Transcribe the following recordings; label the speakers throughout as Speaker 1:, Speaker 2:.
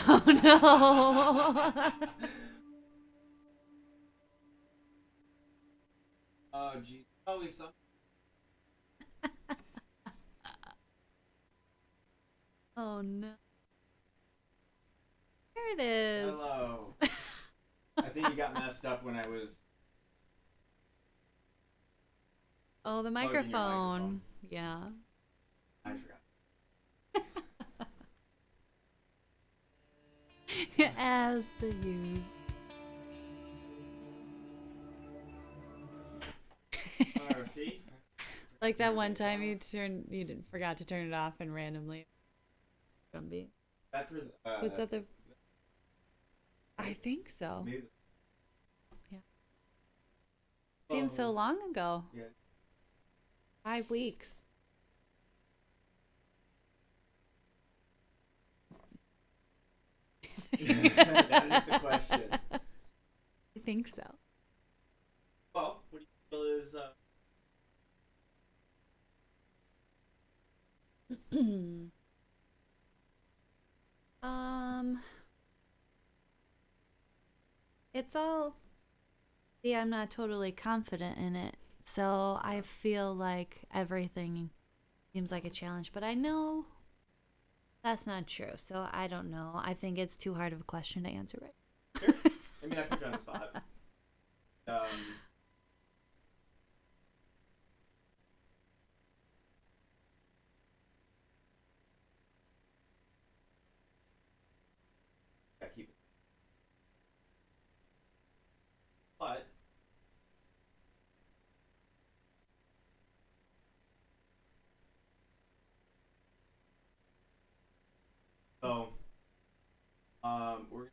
Speaker 1: Oh no.
Speaker 2: Oh, geez. Always something.
Speaker 1: Oh no. There it is.
Speaker 2: Hello. I think you got messed up when I was
Speaker 1: Oh, the
Speaker 2: plugging your microphone.
Speaker 1: microphone. Yeah.
Speaker 2: I forgot.
Speaker 1: As the you.
Speaker 2: See?
Speaker 1: Like
Speaker 2: Turn
Speaker 1: that one
Speaker 2: things
Speaker 1: time
Speaker 2: off.
Speaker 1: you didn't forgot to turn it off and randomly Gumby.
Speaker 2: That's for
Speaker 1: Was that the I think so.
Speaker 2: maybe.
Speaker 1: Yeah. Seems so
Speaker 2: Oh,
Speaker 1: long ago.
Speaker 2: yeah.
Speaker 1: 5 weeks.
Speaker 2: That is the question.
Speaker 1: I think so.
Speaker 2: Well, what do you feel is
Speaker 1: um it's all see, I'm not totally confident in it. So I feel like everything seems like a challenge, but I know that's not true. So I don't know. I think it's too hard of a question to answer
Speaker 2: sure?
Speaker 1: right.
Speaker 2: I mean, I put you on the spot. Um, yeah, keep it. But so we're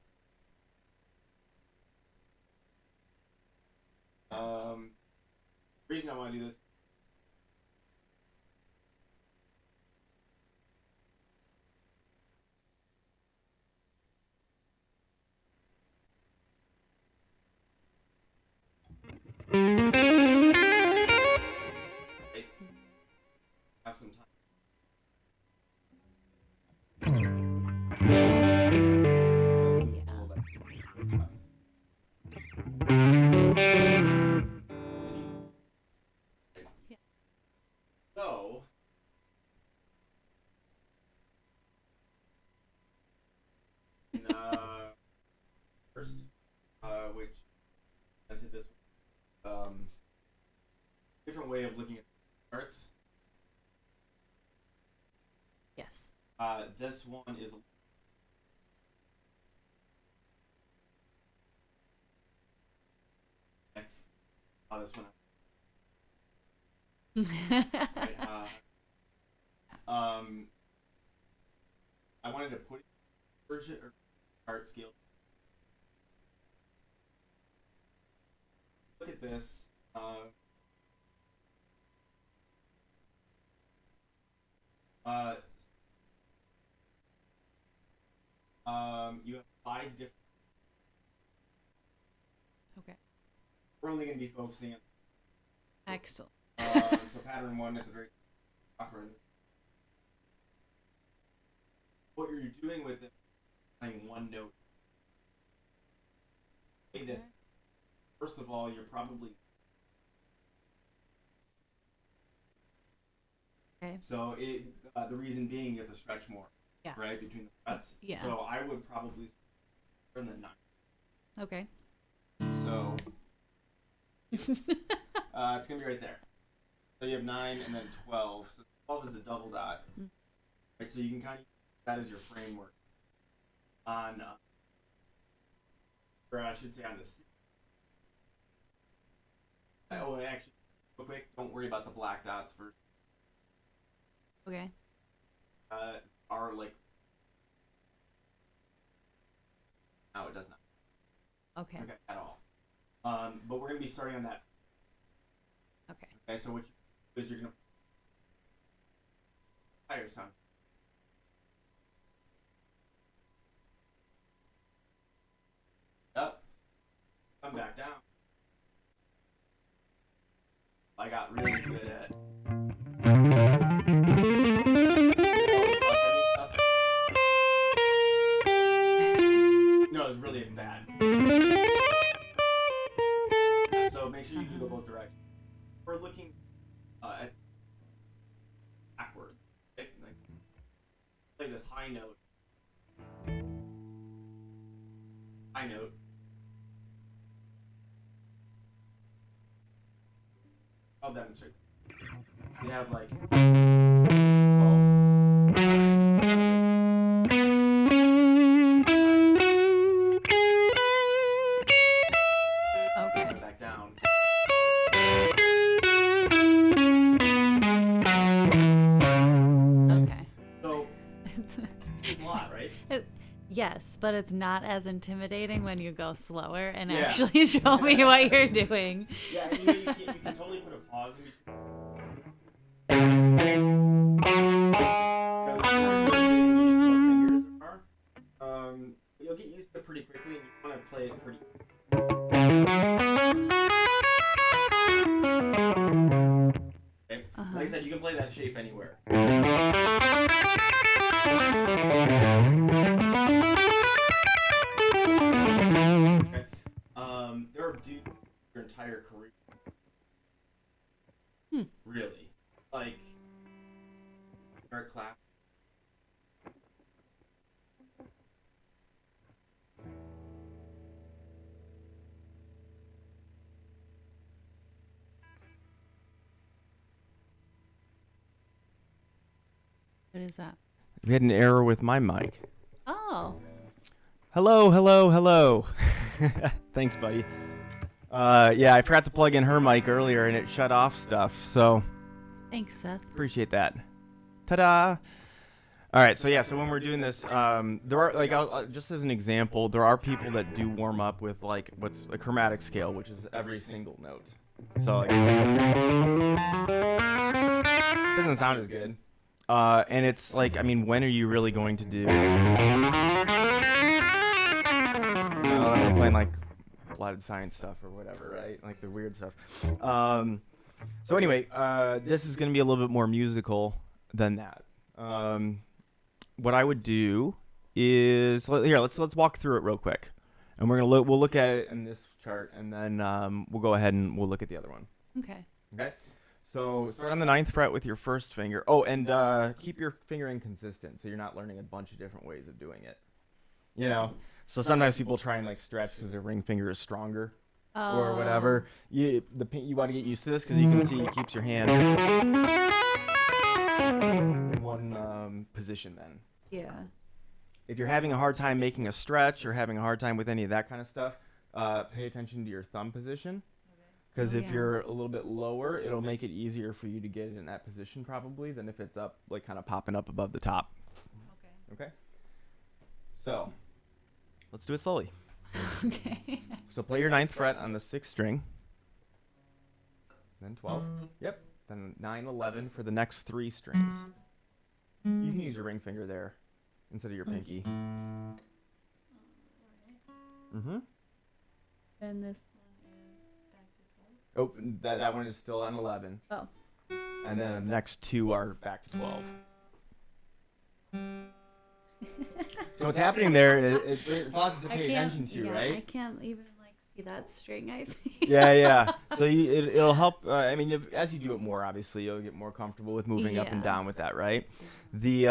Speaker 1: Yes.
Speaker 2: the reason I want to do this. Right? Have some time. Some
Speaker 1: Yeah.
Speaker 2: people that
Speaker 1: Yeah.
Speaker 2: so in first, which into this different way of looking at charts.
Speaker 1: Yes.
Speaker 2: This one is this one right. I wanted to put version or chart scale. Look at this. Uh, you have 5 different.
Speaker 1: Okay.
Speaker 2: We're only going to be focusing
Speaker 1: Excellent.
Speaker 2: on so pattern one at the very top. What you're doing with it, playing one note. Play this. First of all, you're probably
Speaker 1: Okay.
Speaker 2: so it. The reason being, you have to stretch more,
Speaker 1: Yeah.
Speaker 2: right, between the frets.
Speaker 1: Yeah.
Speaker 2: So I would probably turn the 9.
Speaker 1: Okay.
Speaker 2: So it's gonna be right there. So you have 9 and then 12. So 12 is the double dot, right? So you can kind of use that as your framework on, or I should say on the. Oh, actually, real quick, don't worry about the black dots first.
Speaker 1: Okay.
Speaker 2: Are like no, it does not.
Speaker 1: Okay.
Speaker 2: Okay, at all. But we're gonna be starting on that.
Speaker 1: Okay.
Speaker 2: Okay, so what you do is you're gonna fire some. Up, come back down. I got really good at all this stuff. this high note. High note. I'll demonstrate. We have like 12.
Speaker 1: Okay.
Speaker 2: Back down.
Speaker 1: Okay.
Speaker 2: So it's a lot, right?
Speaker 1: Yes, but it's not as intimidating when you go slower and
Speaker 2: Yeah.
Speaker 1: actually show me what you're doing.
Speaker 2: Yeah, and you can totally put a pause in between. Because we're first getting used to what fingers are. You'll get used to it pretty quickly, and you want to play it pretty. Okay? Like I said, you can play that shape anywhere. Okay. There are dudes your entire career. Really, like Eric Clapton.
Speaker 1: What is that?
Speaker 2: We had an error with my mic.
Speaker 1: Oh.
Speaker 2: Hello. Thanks, buddy. Yeah, I forgot to plug in her mic earlier, and it shut off stuff. So
Speaker 1: Thanks, Seth.
Speaker 2: appreciate that. Ta-da! All right, so yeah, so when we're doing this, there are like, just as an example, there are people that do warm up with like what's a chromatic scale, which is every single note. So like, it doesn't sound as good. And it's like, I mean, when are you really going to do? Unless we're playing like applied science stuff or whatever, right? Like the weird stuff. So anyway, this is going to be a little bit more musical than that. What I would do is let's walk through it real quick, and we'll look at it in this chart, and then we'll go ahead and we'll look at the other one.
Speaker 1: Okay.
Speaker 2: Okay. So start on the 9th fret with your first finger. Oh, and keep your fingering consistent, so you're not learning a bunch of different ways of doing it. You know. So sometimes people try and like stretch because their ring finger is stronger. Or whatever. You want to get used to this because you can see it keeps your hand in one position then.
Speaker 1: Yeah.
Speaker 2: If you're having a hard time making a stretch or having a hard time with any of that kind of stuff, pay attention to your thumb position. Because if you're a little bit lower, it'll make it easier for you to get it in that position probably than if it's up, like kind of popping up above the top. Okay? So, let's do it slowly.
Speaker 1: Okay.
Speaker 2: So play your 9th fret on the 6th string. Then 12. Yep. Then 9, 11 for the next 3 strings. You can use your ring finger there instead of your pinky. Mm-hmm.
Speaker 1: And this
Speaker 2: Oh, that one is still on 11.
Speaker 1: Oh.
Speaker 2: And then the next 2 are back to 12. So what's happening there is it's lots to pay attention to, right?
Speaker 1: I can't even like see that string, I think.
Speaker 2: Yeah. So it'll help. I mean, as you do it more, obviously, you'll get more comfortable with moving up and down with that, right? The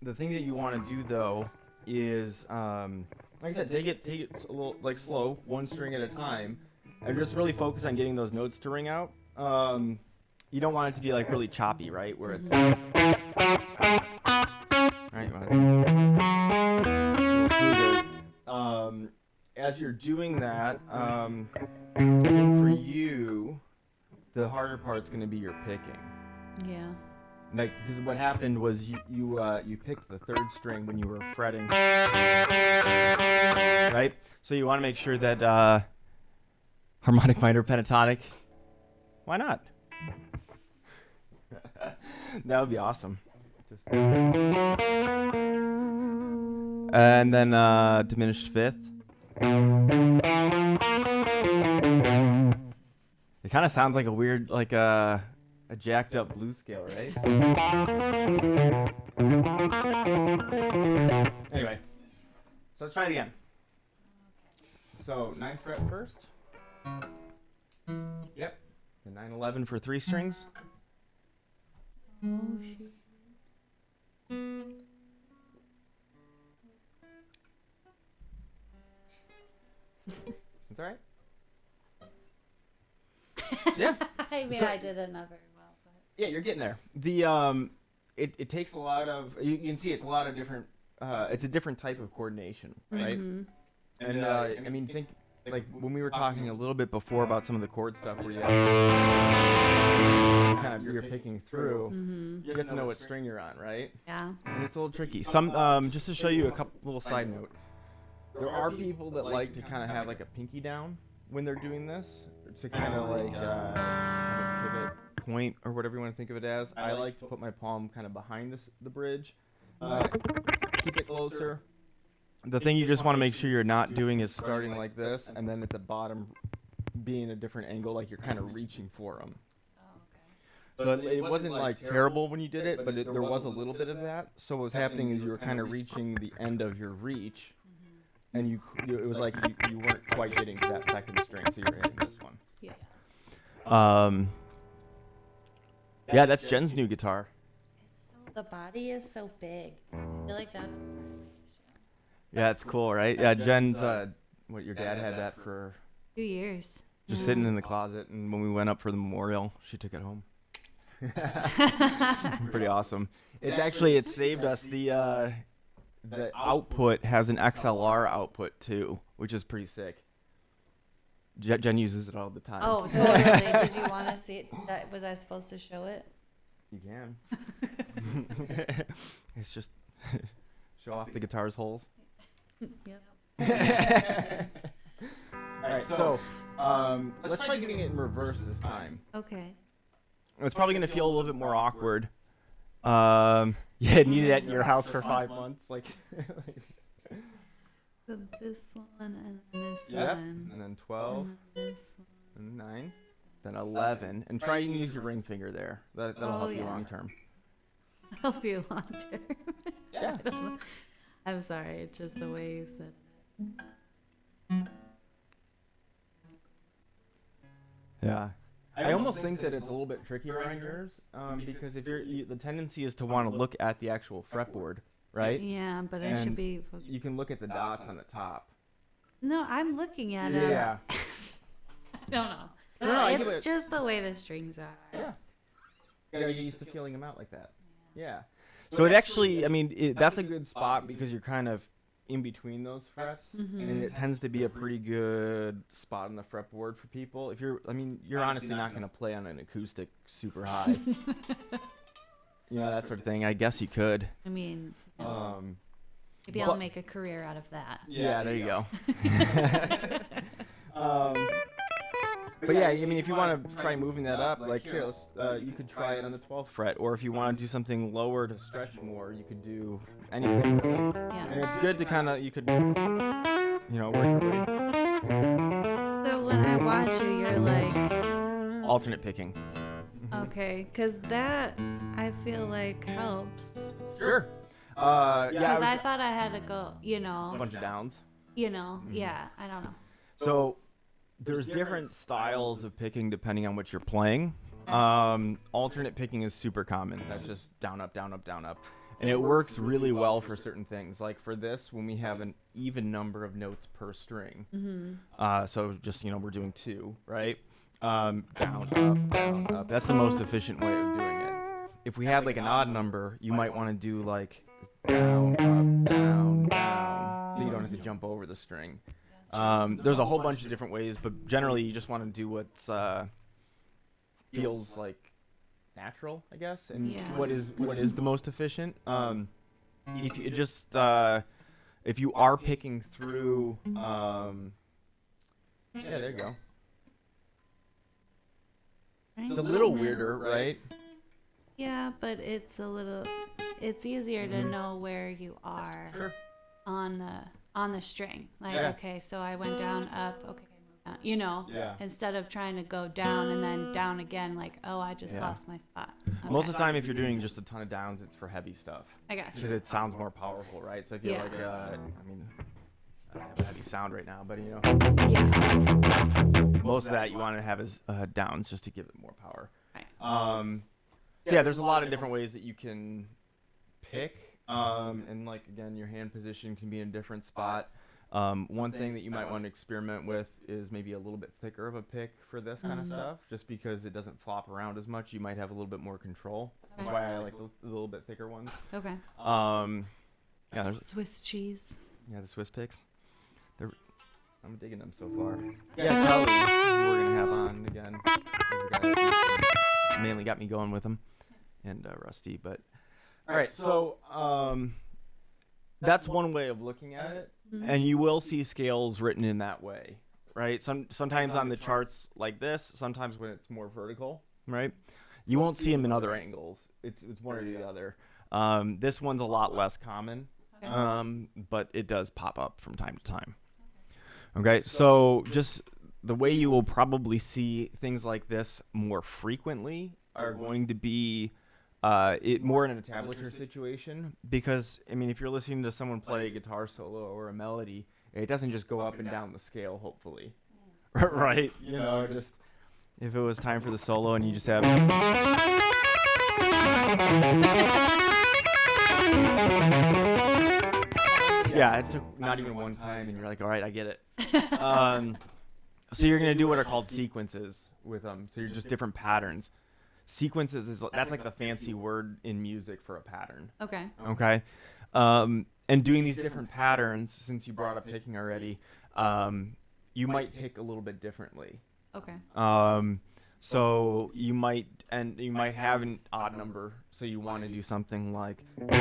Speaker 2: thing that you want to do though is, like I said, take it a little like slow, one string at a time, and just really focus on getting those notes to ring out. You don't want it to be like really choppy, right? Where it's right, a little smoother. As you're doing that, I think for you, the harder part's going to be your picking.
Speaker 1: Yeah.
Speaker 2: Like, because what happened was you picked the 3rd string when you were fretting, right? So you want to make sure that harmonic minor pentatonic. Why not? That would be awesome. And then diminished 5th. It kind of sounds like a weird, like a jacked up blues scale, right? Anyway, so let's try it again. So 9th fret first. Yep. The 9, 11 for 3 strings.
Speaker 1: Oh, shoot.
Speaker 2: It's all right. Yeah.
Speaker 1: I mean,
Speaker 2: So-
Speaker 1: I did it not very well, but
Speaker 2: Yeah, you're getting there. The it takes a lot of you can see it's a lot of different it's a different type of coordination, right?
Speaker 1: Mhm.
Speaker 2: And I mean think like when we were talking a little bit before about some of the chord stuff where you kind of you're picking through,
Speaker 1: Mhm.
Speaker 2: you have to know what string you're on, right?
Speaker 1: Yeah.
Speaker 2: And it's a little tricky. Some just to show you a couple little side note. There are people that like to kind of have like a pinky down when they're doing this to kind of like have a pivot point or whatever you want to think of it as. I like to put my palm kind of behind the bridge, keep it closer. The thing you just want to make sure you're not doing is starting like this and then at the bottom being a different angle, like you're kind of reaching for them.
Speaker 1: Oh,
Speaker 2: So it wasn't like terrible when you did it, but there was a little bit of that. So what was happening is you were kind of reaching the end of your reach, and it was like you weren't quite getting to that second string, so you're hitting this one.
Speaker 1: yeah.
Speaker 2: Yeah, that's Jen's new guitar.
Speaker 1: The body is so big. I feel like that's.
Speaker 2: Yeah, it's cool, right? Yeah, Jen's what your dad had that for
Speaker 1: 2 years.
Speaker 2: just sitting in the closet, and when we went up for the memorial, she took it home. Pretty awesome. It saved us the output has an XLR output too, which is pretty sick. Jen uses it all the time.
Speaker 1: Oh, totally. Did you want to see it? Was I supposed to show it?
Speaker 2: You can. It's just show off the guitar's holes.
Speaker 1: Yep.
Speaker 2: All right, so let's try getting it in reverse this time.
Speaker 1: Okay.
Speaker 2: It's probably gonna feel a little bit more awkward. Yeah, needed that in your house for 5 months, like.
Speaker 1: So this one and this
Speaker 2: Yep.
Speaker 1: one.
Speaker 2: And then 12,
Speaker 1: And then this one.
Speaker 2: and 9, then 11, and try and use your ring finger there. That'll
Speaker 1: Oh,
Speaker 2: help you
Speaker 1: yeah.
Speaker 2: long term.
Speaker 1: Help you long term.
Speaker 2: Yeah.
Speaker 1: I don't know. I'm sorry. It's just the way you said it.
Speaker 2: Yeah. I almost think that it's a little bit trickier on yours, because if the tendency is to want to look at the actual fretboard, right?
Speaker 1: Yeah, but it
Speaker 2: And
Speaker 1: should be.
Speaker 2: You can look at the dots on the top.
Speaker 1: No, I'm looking at it.
Speaker 2: Yeah.
Speaker 1: I don't know.
Speaker 2: No, I get
Speaker 1: It's
Speaker 2: it.
Speaker 1: just the way the strings are.
Speaker 2: Yeah. You gotta get used to feeling them out like that. Yeah. So it actually, I mean, that's a good spot because you're kind of in between those frets, and it tends to be a pretty good spot on the fretboard for people. If you're honestly not gonna play on an acoustic super high. You know, that sort of thing. I guess you could.
Speaker 1: I mean, maybe
Speaker 2: but-
Speaker 1: I'll make a career out of that.
Speaker 2: Yeah, there you go. But yeah, I mean, if you want to try moving that up, like here, you could try it on the 12th fret, or if you want to do something lower to stretch more, you could do anything. Really.
Speaker 1: Yeah.
Speaker 2: And it's good to kind of, you could, work your way.
Speaker 1: So when I watch you, you're like,
Speaker 2: Alternate picking.
Speaker 1: okay, because that I feel like helps.
Speaker 2: Sure.
Speaker 1: Because
Speaker 2: Yeah,
Speaker 1: I thought I had to go,
Speaker 2: a bunch of downs.
Speaker 1: yeah, I don't know.
Speaker 2: So there's different styles of picking depending on what you're playing. Alternate picking is super common. That's just down, up, down, up, down, up. And it works really well for certain things. Like for this, when we have an even number of notes per string. So just, we're doing 2, right? Down, up. That's the most efficient way of doing it. If we had like an odd number, you might want to do like down, up, down, down. So you don't have to jump over the string. There's a whole bunch of different ways, but generally you just want to do what feels like natural, I guess, and
Speaker 1: Yeah.
Speaker 2: what is the most efficient. If you just if you are picking through, yeah, there you go. It's a little weirder, right?
Speaker 1: Yeah, but it's easier to know where you are
Speaker 2: Sure.
Speaker 1: on the string. Like,
Speaker 2: Yeah.
Speaker 1: okay, so I went down, up, okay, down,
Speaker 2: Yeah.
Speaker 1: instead of trying to go down and then down again, like, oh, I just
Speaker 2: Yeah.
Speaker 1: lost my spot.
Speaker 2: Most
Speaker 1: Okay.
Speaker 2: of the time, if you're doing just a ton of downs, it's for heavy stuff.
Speaker 1: I got
Speaker 2: Because
Speaker 1: you.
Speaker 2: it sounds more powerful, right? So if you're
Speaker 1: Yeah.
Speaker 2: like, I don't have a heavy sound right now, but
Speaker 1: Yeah.
Speaker 2: most of that you want to have as downs just to give it more power.
Speaker 1: Right.
Speaker 2: So yeah, there's a lot of different ways that you can pick, and like again, your hand position can be in a different spot. One thing that you might want to experiment with is maybe a little bit thicker of a pick for this kind of stuff, just because it doesn't flop around as much. You might have a little bit more control. That's why I like the little bit thicker ones.
Speaker 1: Okay.
Speaker 2: Yeah,
Speaker 1: Swiss cheese.
Speaker 2: Yeah, the Swiss picks. I'm digging them so far. Yeah, Kelly, who we're gonna have on again. He's the guy that mainly got me going with him, and Rusty. But all right, so that's one way of looking at it, and you will see scales written in that way, right? Sometimes on the charts like this, sometimes when it's more vertical, right? You won't see them in other angles. It's one or the other. This one's a lot less common, but it does pop up from time to time. Okay, so just the way you will probably see things like this more frequently are going to be it more in a tablature situation, because I mean, if you're listening to someone play a guitar solo or a melody, it doesn't just go up and down the scale, hopefully. Right? You know, just if it was time for the solo and you just have yeah, it took not even one time, and you're like, all right, I get it. So you're gonna do what are called sequences with them. So you're just different patterns. Sequences that's like the fancy word in music for a pattern.
Speaker 1: Okay.
Speaker 2: Okay. And doing these different patterns, since you brought up picking already, you might pick a little bit differently.
Speaker 1: Okay.
Speaker 2: So you might have an odd number, so you want to do something like that,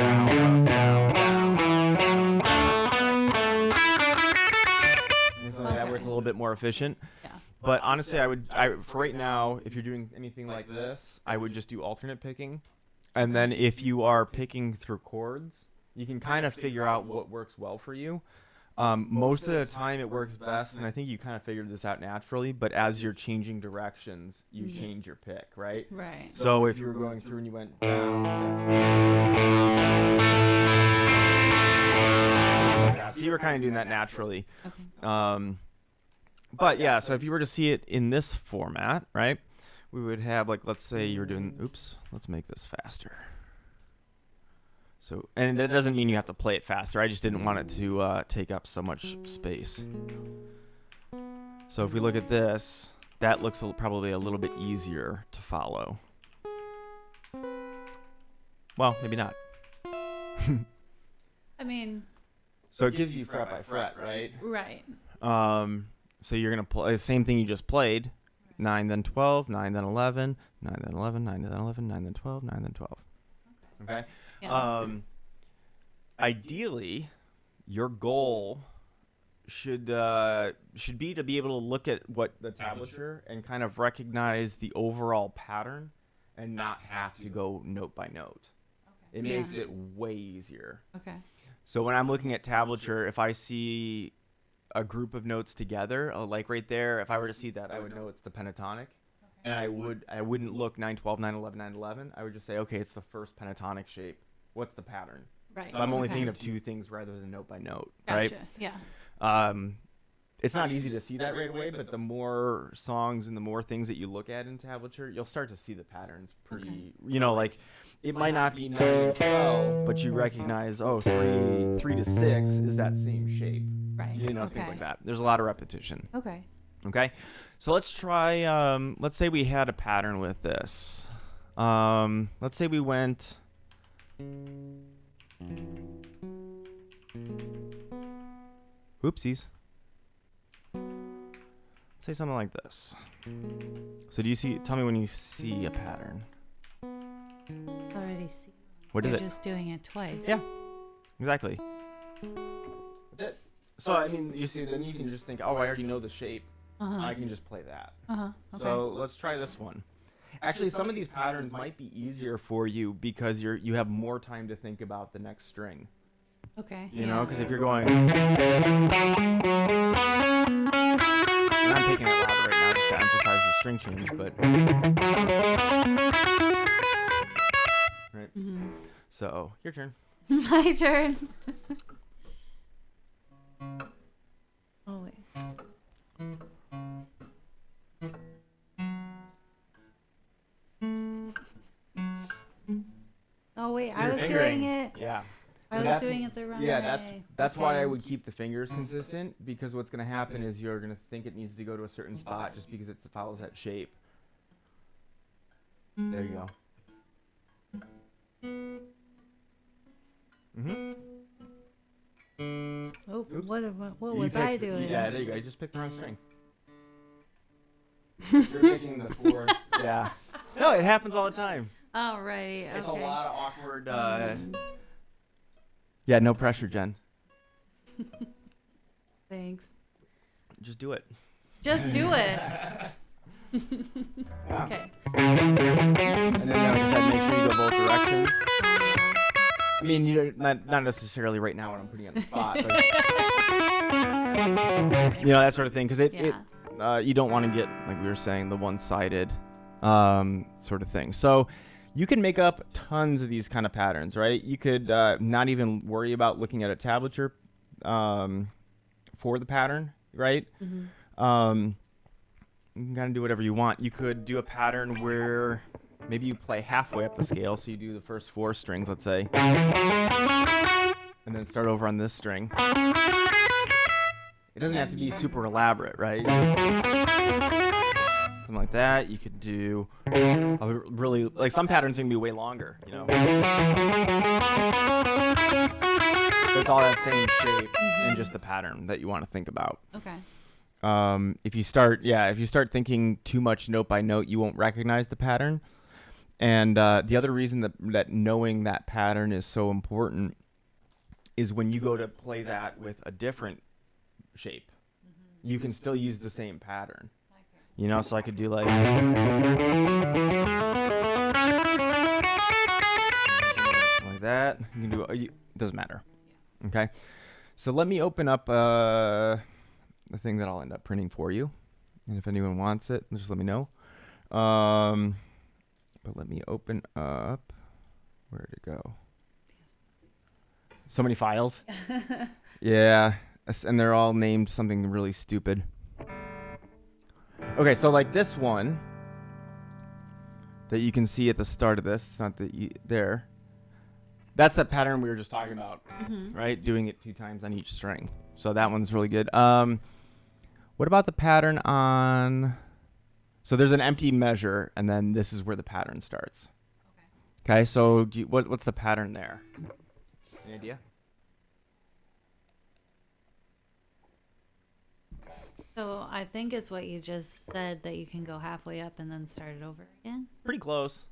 Speaker 2: where it's a little bit more efficient.
Speaker 1: Yeah.
Speaker 2: But honestly, for right now, if you're doing anything like this, I would just do alternate picking, and then if you are picking through chords, you can kind of figure out what works well for you. Most of the time it works best, and I think you kind of figured this out naturally, but as you're changing directions, you change your pick, right?
Speaker 1: Right.
Speaker 2: So if you were going through and you went down, so you were kind of doing that naturally.
Speaker 1: Okay.
Speaker 2: But yeah, so if you were to see it in this format, right, we would have, like, let's say you're doing, let's make this faster. So, and that doesn't mean you have to play it faster. I just didn't want it to take up so much space. So if we look at this, that looks probably a little bit easier to follow. Well, maybe not.
Speaker 1: I mean.
Speaker 2: So it gives you fret by fret, right?
Speaker 1: Right.
Speaker 2: So you're going to play the same thing you just played. 9, then 12, 9, then 11, 9, then 11, 9, then 11, 9, then 12, 9, then 12. Okay?
Speaker 1: Yeah.
Speaker 2: Ideally, your goal should be to be able to look at what the tablature and kind of recognize the overall pattern and not have to go note by note.
Speaker 1: Okay.
Speaker 2: It makes it way easier.
Speaker 1: Okay.
Speaker 2: So when I'm looking at tablature, if I see a group of notes together, like right there, if I were to see that, I would know it's the pentatonic. And I wouldn't look 9, 12, 9, 11, 9, 11. I would just say, okay, it's the first pentatonic shape. What's the pattern?
Speaker 1: Right.
Speaker 2: So I'm only thinking of two things rather than note by note,
Speaker 1: Gotcha.
Speaker 2: right?
Speaker 1: Yeah.
Speaker 2: It's not easy to see that right away, but the more songs and the more things that you look at in tablature, you'll start to see the patterns pretty, like it might not be 9 to 12, but you recognize, 3 to 6 is that same shape.
Speaker 1: Right.
Speaker 2: Things like that. There's a lot of repetition.
Speaker 1: Okay.
Speaker 2: Okay. So let's try, let's say we had a pattern with this. Let's say we went... Oopsies. Let's say something like this. So tell me when you see a pattern.
Speaker 1: Already see.
Speaker 2: What is
Speaker 1: You're
Speaker 2: it?
Speaker 1: just doing it twice.
Speaker 2: Yeah. Exactly. That's it. So, I mean, you see, then you can just think, I already know the shape. I can just play that.
Speaker 1: Okay.
Speaker 2: So let's try this one. Actually, some of these patterns might be easier for you because you have more time to think about the next string.
Speaker 1: Okay.
Speaker 2: You know, because if you're going... And I'm picking it louder right now just to emphasize the string change, but... Right.
Speaker 1: Mm-hmm.
Speaker 2: So, your turn.
Speaker 1: My turn. Oh, wait. Oh, wait.
Speaker 2: So
Speaker 1: I
Speaker 2: you're
Speaker 1: was
Speaker 2: fingering.
Speaker 1: doing it.
Speaker 2: Yeah.
Speaker 1: I was doing it the wrong way.
Speaker 2: Yeah, that's why I would keep the fingers consistent, because what's going to happen is you're going to think it needs to go to a certain spot just because it follows that shape. There you go.
Speaker 1: Oh,
Speaker 2: Oops.
Speaker 1: what was I doing?
Speaker 2: Yeah, there you go. You just picked the wrong string. You're picking the 4. Yeah. No, it happens all the time.
Speaker 1: Alrighty. Okay.
Speaker 2: It's a lot of awkward. Yeah, no pressure, Jen.
Speaker 1: Thanks.
Speaker 2: Just do it.
Speaker 1: Just do it.
Speaker 2: Yeah.
Speaker 1: Okay.
Speaker 2: And then, like I said, make sure you go both directions. I mean, you're not necessarily right now when I'm putting you on the spot, but that sort of thing, because you don't want to get, like we were saying, the one-sided sort of thing. So you can make up tons of these kind of patterns, right? You could not even worry about looking at a tablature for the pattern, right? Mm-hmm. You can kind of do whatever you want. You could do a pattern where maybe you play halfway up the scale, so you do the first 4 strings, let's say, and then start over on this string. It doesn't have to be super elaborate, right? Something like that. You could do a really, like, some patterns can be way longer, But it's all that same shape and just the pattern that you want to think about.
Speaker 1: Okay.
Speaker 2: If you start thinking too much note by note, you won't recognize the pattern. And the other reason that knowing that pattern is so important is when you go to play that with a different shape, you can still use the same pattern. So I could do like that. You can do it doesn't matter. Okay. So let me open up the thing that I'll end up printing for you, and if anyone wants it, just let me know. But let me open up. Where'd it go? So many files. Yeah, and they're all named something really stupid. Okay, so like this one that you can see at the start of this, it's not there. That's that pattern we were just talking about, right? Doing it 2 times on each string. So that one's really good. What about the pattern on... So there's an empty measure, and then this is where the pattern starts. Okay, so what's the pattern there? Any idea?
Speaker 1: So I think it's what you just said, that you can go halfway up and then start it over again.
Speaker 2: Pretty close.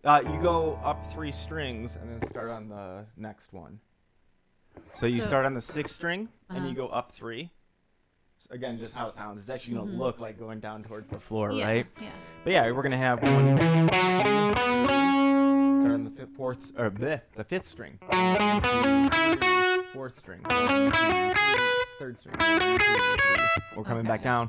Speaker 2: You go up 3 strings and then start on the next one. So you start on the 6th string and you go up 3. So again, just how it sounds. It's actually going to look like going down towards the floor, right?
Speaker 1: Yeah.
Speaker 2: But yeah, we're going to have 1, 2, 3. Start on the 5th string. 1, 2, 3. 4th string. 1, 2, 3. 3rd string. 1, 2, 3. We're coming back down.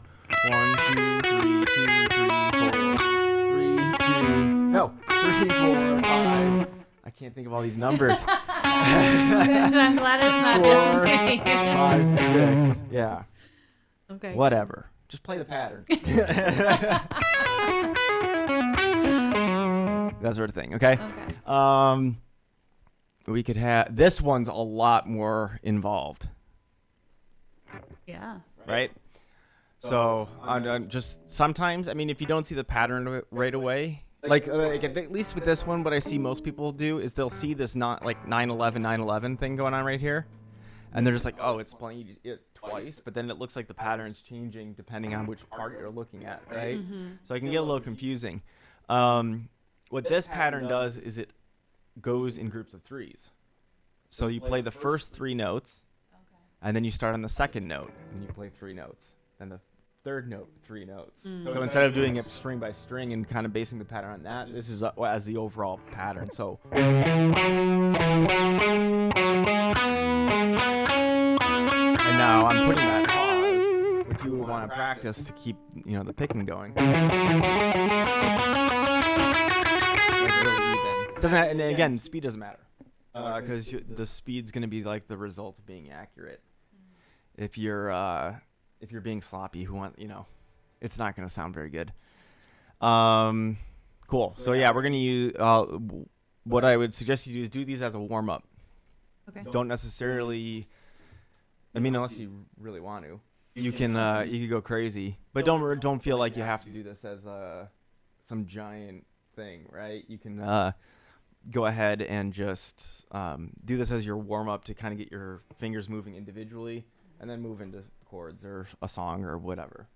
Speaker 2: 1, 2, 3, 2, 3, 4, 3, 2. No, 3, 4, 5. I can't think of all these numbers.
Speaker 1: I'm glad it's not
Speaker 2: 4,
Speaker 1: just
Speaker 2: 5, 6. Yeah.
Speaker 1: Okay.
Speaker 2: Whatever. Just play the pattern. That sort of thing. Okay. We could have this one's a lot more involved.
Speaker 1: Yeah.
Speaker 2: Right. So just sometimes, I mean, if you don't see the pattern right away, like at least with this one, what I see most people do is they'll see this not like 9/11 thing going on right here, and they're just like, oh, it's playing it twice, but then it looks like the pattern's changing depending on which part you're looking at, right? So it can get a little confusing. What this pattern does is it goes in groups of 3s. So you play the first 3 notes, and then you start on the 2nd note, and you play 3 notes. Then the 3rd note, 3 notes. So instead of doing it string by string and kind of basing the pattern on that, this is as the overall pattern. So. And now I'm putting that pause, which you would want to practice to keep, the picking going. And again, speed doesn't matter, because the speed's going to be like the result of being accurate. If you're being sloppy, it's not going to sound very good. Cool. So yeah, we're going to use. What I would suggest you do is do these as a warm up.
Speaker 1: Okay.
Speaker 2: Don't necessarily. I mean, unless you really want to, you can go crazy, but don't feel like you have to do this as some giant thing, right? You can go ahead and just do this as your warm up to kind of get your fingers moving individually, and then move into chords or a song or whatever.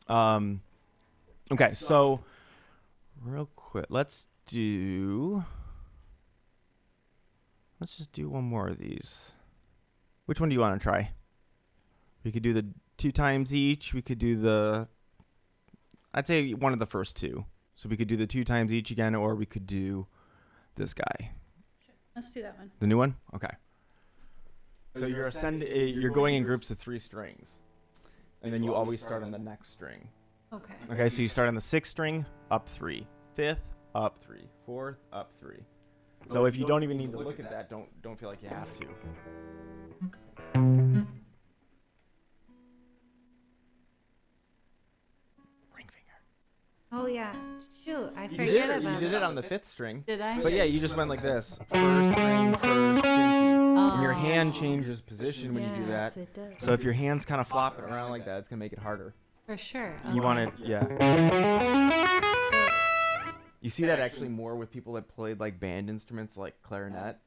Speaker 2: Okay, so real quick, let's just do one more of these. Which one do you want to try? We could do the 2 times each. We could do I'd say one of the first two. So we could do the 2 times each again, or we could do this guy.
Speaker 1: Sure. Let's do that one.
Speaker 2: The new one? Okay. So you're going in groups of 3 strings. And then you always start on the next string.
Speaker 1: Okay.
Speaker 2: Okay, so you start on the 6th string, up 3. 5th, up 3. 4th, up 3. So if you don't even need to look at that, don't feel like you have to. Ring finger.
Speaker 1: Oh yeah. Shoot, I
Speaker 2: You
Speaker 1: forget about
Speaker 2: You
Speaker 1: it.
Speaker 2: did it on the 5th string.
Speaker 1: Did I?
Speaker 2: But yeah, you just went like this. First string, first pinky. And your hand changes position when you do that.
Speaker 1: Yes, it does.
Speaker 2: So if your hand's kind of flopping around like that, it's going to make it harder.
Speaker 1: For sure.
Speaker 2: You want it, yeah. You see that actually more with people that played like band instruments like clarinet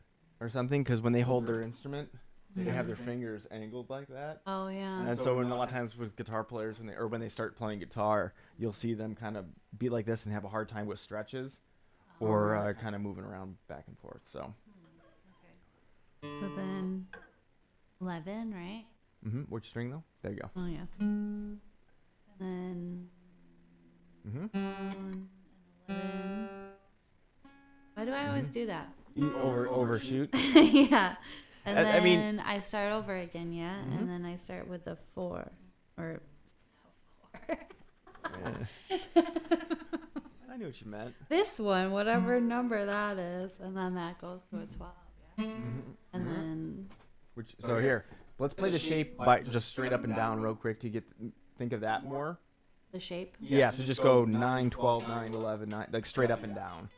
Speaker 2: or something, because when they hold their instrument, they have their fingers angled like that.
Speaker 1: Oh yeah.
Speaker 2: And so when a lot of times with guitar players, when they start playing guitar, you'll see them kind of be like this and have a hard time with stretches or kind of moving around back and forth. So.
Speaker 1: So then 11, right?
Speaker 2: Which string though? There you go.
Speaker 1: Oh yeah. And then 1 and 11. Why do I always do that?
Speaker 2: You overshoot.
Speaker 1: Yeah. And
Speaker 2: I mean-
Speaker 1: then I start over again, yeah? And then I start with the 4. Or
Speaker 2: I knew what you meant.
Speaker 1: this one, whatever number that is. And then that goes to a 12, yeah? And then...
Speaker 2: So here, let's play the shape by just straight up and down real quick to think of that more.
Speaker 1: The shape?
Speaker 2: Yeah, so just go 9, 12, 9, 11, 9, like straight up and down.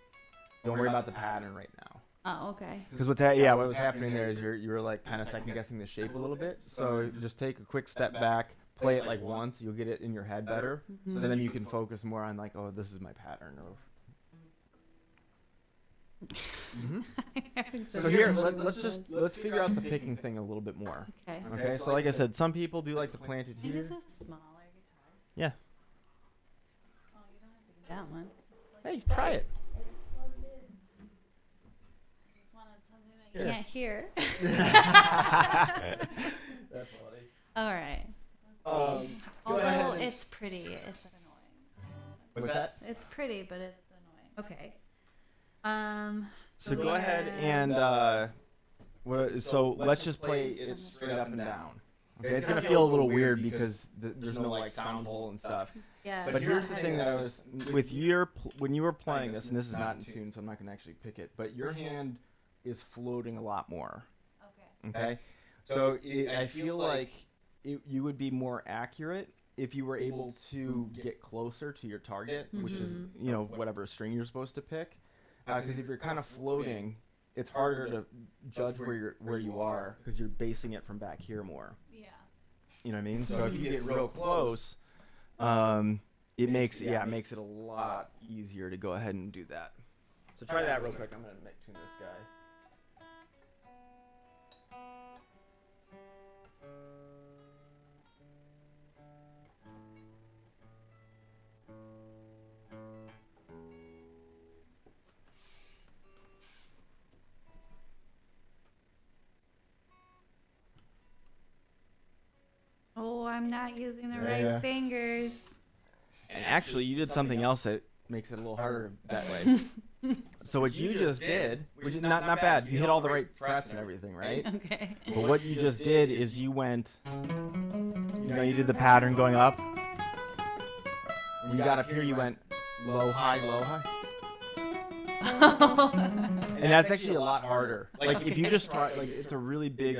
Speaker 2: Don't worry about the pattern right now.
Speaker 1: Oh, okay.
Speaker 2: Because what was happening there is you were like kind of second guessing the shape a little bit. So just take a quick step back, play it like once, you'll get it in your head better. So then you can focus more on like, oh, this is my pattern. So here, let's figure out the picking thing a little bit more.
Speaker 1: Okay.
Speaker 2: Okay, so like I said, some people do like to plant it
Speaker 1: Maybe
Speaker 2: here.
Speaker 1: it's a smaller guitar.
Speaker 2: Yeah.
Speaker 1: Oh, you don't have to get that one.
Speaker 2: Hey, try it.
Speaker 1: You can't hear.
Speaker 2: That's funny.
Speaker 1: All right. Although it's pretty, it's annoying.
Speaker 2: What's that?
Speaker 1: It's pretty, but it's annoying. Okay.
Speaker 2: So go ahead and so let's just play it straight up and down. Okay, it's gonna feel a little weird because there's no like sound hole and stuff.
Speaker 1: Yeah.
Speaker 2: But here's the thing that I was with when you were playing this, and this is not in tune, so I'm not gonna actually pick it. But your hand is floating a lot more.
Speaker 1: Okay.
Speaker 2: Okay, so I feel like you would be more accurate if you were able to get closer to your target, which is whatever string you're supposed to pick. Because if you're kind of floating, it's harder to judge where you are because you're basing it from back here more.
Speaker 1: Yeah.
Speaker 2: You know what I mean? So if you get real close, it makes it a lot easier to go ahead and do that. So try that real quick. I'm gonna tune this guy.
Speaker 1: Oh, I'm not using the right fingers.
Speaker 2: And actually, you did something else that makes it a little harder that way. So what you just did, which is not bad, you hit all the right frets and everything, right?
Speaker 1: Okay.
Speaker 2: But what you just did is you went, you did the pattern going up. When you got up here, you went low, high, low, high. And that's actually a lot harder. Like if you just try, like it's a really big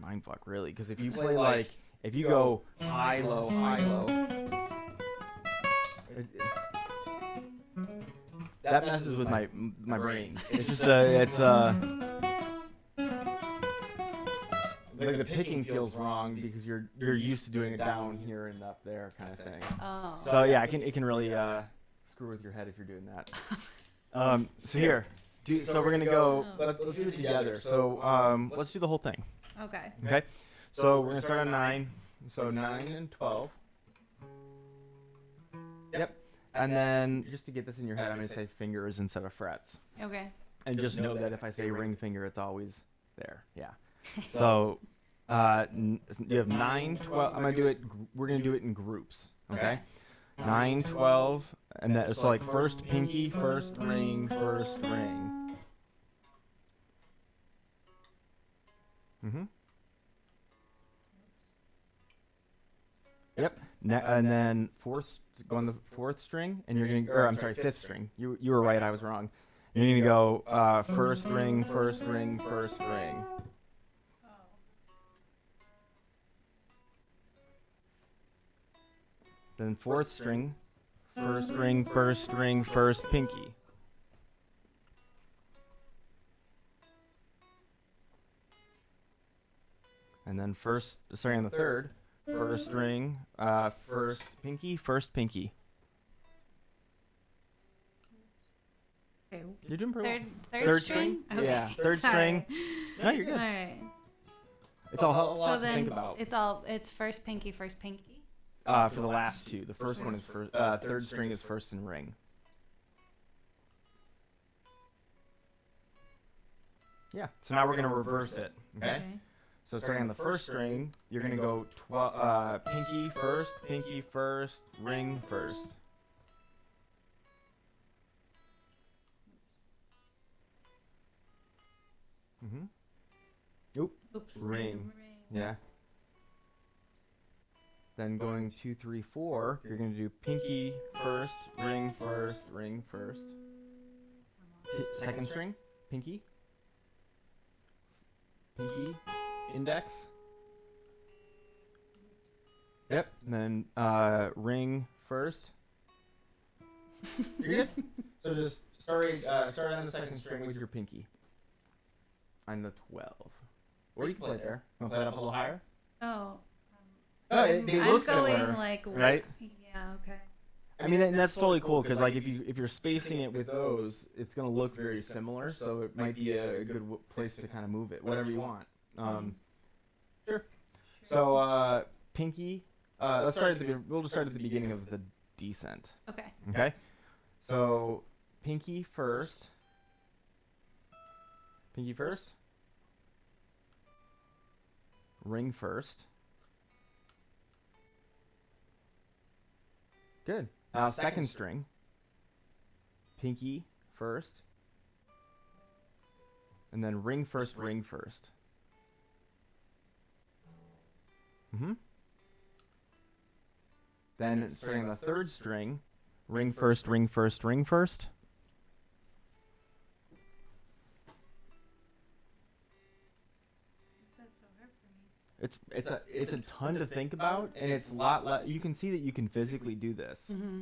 Speaker 2: mindfuck, really, because if you play if you go high, low, that messes with my brain. It's just like the picking feels wrong because you're used to doing it down here and up there kind of thing.
Speaker 1: Oh.
Speaker 2: So yeah, it can really screw with your head if you're doing that. So here, so we're gonna go. Let's do it together. So let's do the whole thing.
Speaker 1: Okay.
Speaker 2: Okay. So we're gonna start on 9. So 9 and 12. Yep. And then just to get this in your head, I'm gonna say fingers instead of frets.
Speaker 1: Okay.
Speaker 2: And just know that if I say ring finger, it's always there. Yeah. So you have 9, 12. I'm gonna do it. We're gonna do it in groups. Okay. 9, 12, and that. So like first pinky, first ring, first ring. Mhm. Yep. And then go on the 4th string, and you're gonna. Or I'm sorry, 5th string. You were right. I was wrong. You're gonna go first ring, first ring, first ring. Then 4th string, first ring, first ring, first pinky. And then on the 3rd, first ring, first pinky, first pinky.
Speaker 1: Okay.
Speaker 2: You're doing pretty well.
Speaker 1: Third string? Okay.
Speaker 2: Yeah, 3rd string. No, you're good.
Speaker 1: All right.
Speaker 2: It's a lot
Speaker 1: So
Speaker 2: to
Speaker 1: then
Speaker 2: think about.
Speaker 1: it's first pinky.
Speaker 2: For the last 2. The first one is first. 3rd string is first and ring. Yeah. So now we're gonna reverse it. Okay. So starting on the 1st string, you're gonna go pinky first, ring first. Mhm.
Speaker 1: Oops.
Speaker 2: Ring. Yeah. Then going 2, 3, 4, you're gonna do pinky first, ring first, ring first. 2nd string, pinky, index. Yep. And then ring first. You're good. So just start on the 2nd string with your pinky. On the 12. Or you can play it there. Want to play it up a little higher?
Speaker 1: Oh.
Speaker 2: They look similar,
Speaker 1: going like
Speaker 2: right?
Speaker 1: Yeah. Okay.
Speaker 2: I mean, and that's totally cool because like if you're spacing it with those, it's gonna look very similar. So it might be a good place to kind of move it, whatever you want. Sure. So pinky. We'll just start at the beginning of the descent.
Speaker 1: Okay.
Speaker 2: Okay. So pinky first. Pinky first. Ring first. Good. Now 2nd string. Pinky first. And then ring first, ring first. Mhm. Then starting on the 3rd string, ring first, ring first, ring first. It's a ton to think about, and it's a lot. You can see that you can physically do this.
Speaker 1: Mm-hmm.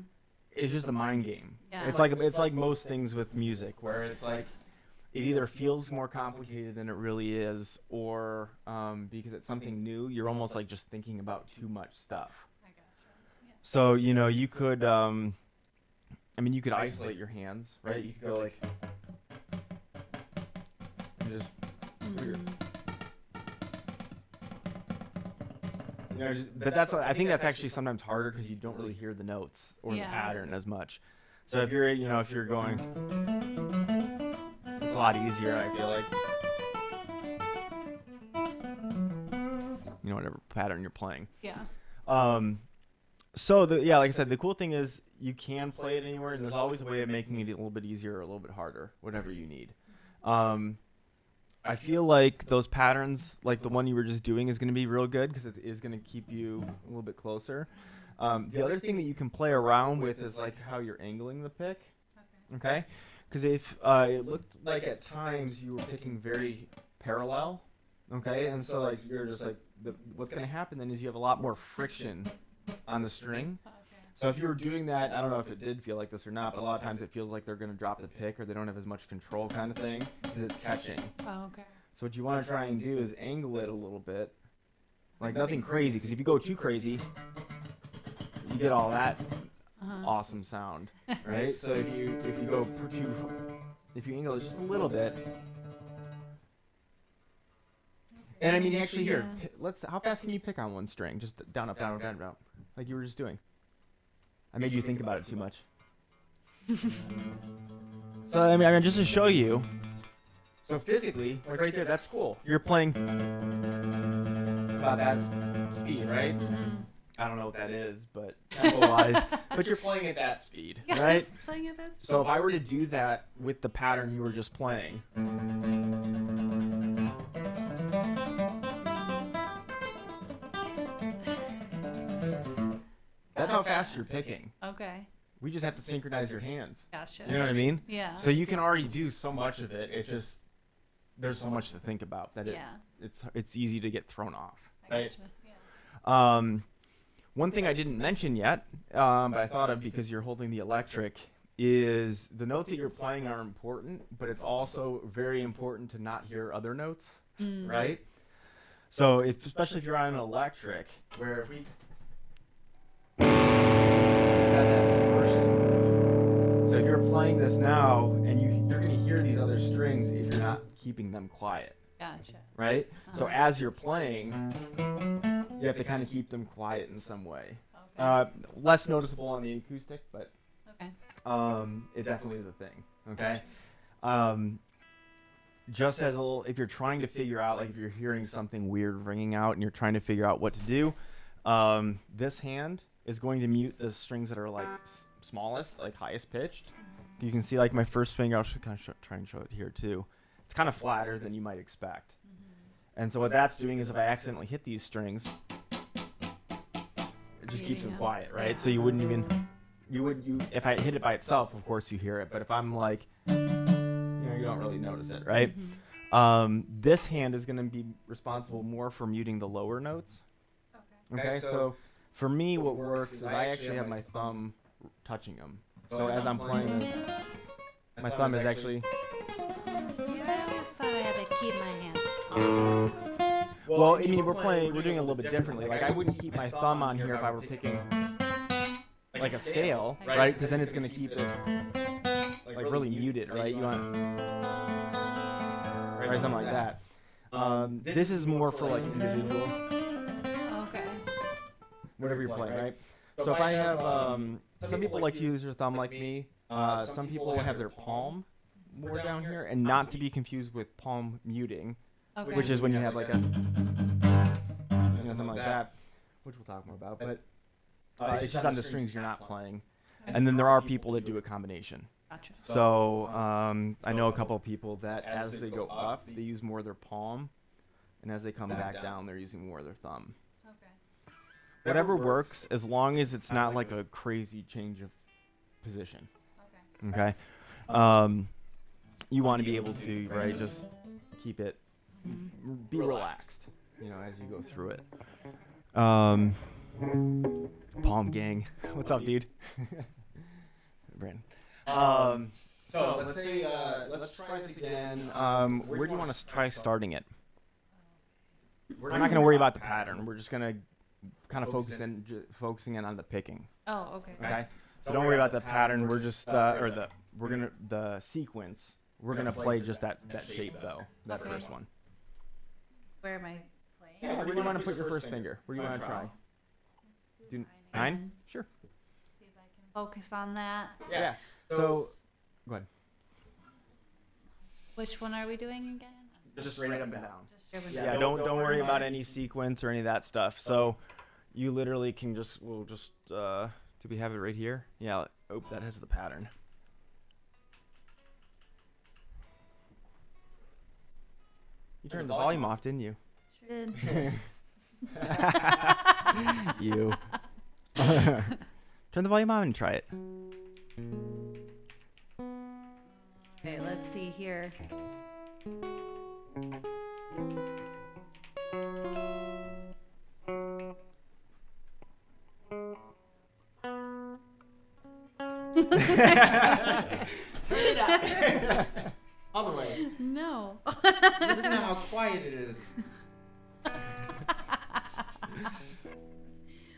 Speaker 2: It's just a mind game.
Speaker 1: Yeah.
Speaker 2: It's like most things with music, where it's like it either feels more complicated than it really is, or because it's something new, you're almost like just thinking about too much stuff.
Speaker 1: I gotcha. Yeah.
Speaker 2: So you could, you could isolate your hands, right? You could go like, and just. But I think that's actually sometimes harder because you don't really hear the notes or the pattern as much. So if you're going, it's a lot easier. I feel like, whatever pattern you're playing.
Speaker 1: Yeah.
Speaker 2: So like I said, the cool thing is you can play it anywhere, and there's always a way of making it a little bit easier or a little bit harder, whatever you need. I feel like those patterns, like the one you were just doing, is going to be real good because it is going to keep you a little bit closer. The other thing that you can play around with is like how you're angling the pick. Okay? Because if it looked like at times you were picking very parallel, okay, and so like you're just like what's going to happen then is you have a lot more friction on the string. So if you were doing that, I don't know if it did feel like this or not, but a lot of times it feels like they're going to drop the pick or they don't have as much control kind of thing because it's catching.
Speaker 1: Oh, okay.
Speaker 2: So what you want to try and do is angle it a little bit, like nothing crazy, because if you go too crazy, you get all that awesome sound, right? So if you angle it just a little bit, and I mean actually here, how fast can you pick on one string? Just down, up, down, up, down, up, like you were just doing. I made you think about it too much. So I mean, just to show you. So physically, like right there, that's cool. You're playing about that speed, right? I don't know what that is, but tempo-wise, but you're playing at that speed, right?
Speaker 1: Playing at that speed.
Speaker 2: So if I were to do that with the pattern you were just playing, that's how fast you're picking.
Speaker 1: Okay.
Speaker 2: We just have to synchronize your hands.
Speaker 1: Gotcha.
Speaker 2: You know what I mean?
Speaker 1: Yeah.
Speaker 2: So you can already do so much of it. It's just there's so much to think about that it's easy to get thrown off. Right? Yeah. One thing I didn't mention yet, but I thought of because you're holding the electric, is the notes that you're playing are important, but it's also very important to not hear other notes, right? So especially if you're on an electric, where if we got that distortion. So if you're playing this now, and you're going to hear these other strings if you're not keeping them quiet.
Speaker 1: Gotcha.
Speaker 2: Right? So as you're playing, you have to kind of keep them quiet in some way. Okay. Less noticeable on the acoustic, but it definitely is a thing. Okay. Just as a little, if you're trying to figure out, like if you're hearing something weird ringing out and you're trying to figure out what to do, this hand is going to mute the strings that are like smallest, like highest pitched. You can see like my first finger, I'll kind of try and show it here too. It's kind of flatter than you might expect. And so what that's doing is if I accidentally hit these strings, it just keeps them quiet, right? Yeah. So you wouldn't even, if I hit it by itself, of course you hear it. But if I'm like, you don't really notice it, right? This hand is going to be responsible more for muting the lower notes. Okay, so for me, what works is I actually have my thumb touching them. So as I'm playing this, my thumb is actually...
Speaker 1: See, I always thought I had to keep my hands.
Speaker 2: Well, I mean, we're doing it a little bit differently. Like, I wouldn't keep my thumb on here if I were picking, like, a scale, right? Because then it's going to keep it, like, really muted, right? You want... Right, something like that. This is more for, like, individual... Whatever you're playing, right? So if I have, some people like to use their thumb like me. Some people have their palm more down here, and not to be confused with palm muting, which is when you have like a, something like that, which we'll talk more about. But it's just on the strings you're not playing. And then there are people that do a combination.
Speaker 1: Gotcha.
Speaker 2: So I know a couple of people that as they go up, they use more of their palm, and as they come back down, they're using more of their thumb. Whatever works, as long as it's not like a crazy change of position. Okay. You want to be able to, right, just keep it, be relaxed, as you go through it. Palm gang. What's up, dude? Brandon. So let's say, let's try this again. Where do you want to try starting it? We're not going to worry about the pattern. We're just going to kind of focusing in on the picking.
Speaker 1: Oh, okay.
Speaker 2: Okay. So don't worry about the pattern. We're just the sequence. We're gonna play just that shape though. That first one.
Speaker 1: Where am I playing?
Speaker 2: Yeah. Where do you want to put your first finger? Where do you want to try? Do 9? Sure.
Speaker 1: See if I can focus on that.
Speaker 2: Yeah. So go ahead.
Speaker 1: Which one are we doing again?
Speaker 2: Just straight up and down.
Speaker 1: Yeah,
Speaker 2: don't worry about any sequence or any of that stuff. So you literally can we'll just do we have it right here? Yeah. Oh, that has the pattern. You turned the volume off, didn't you?
Speaker 1: Sure did.
Speaker 2: You. Turn the volume on and try it.
Speaker 1: Okay, let's see here.
Speaker 2: Turn it up. All the way.
Speaker 1: No.
Speaker 2: Listen to how quiet it is.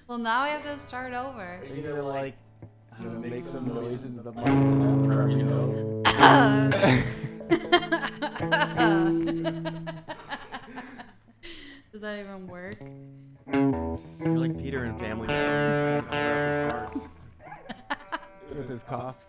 Speaker 1: Well, now I have to start over.
Speaker 2: Are you gonna like, I don't know, make some noise into the mic for every note?
Speaker 1: Does that even work?
Speaker 2: You're like Peter in Family Guy. He's trying to cover up his farts with his cough.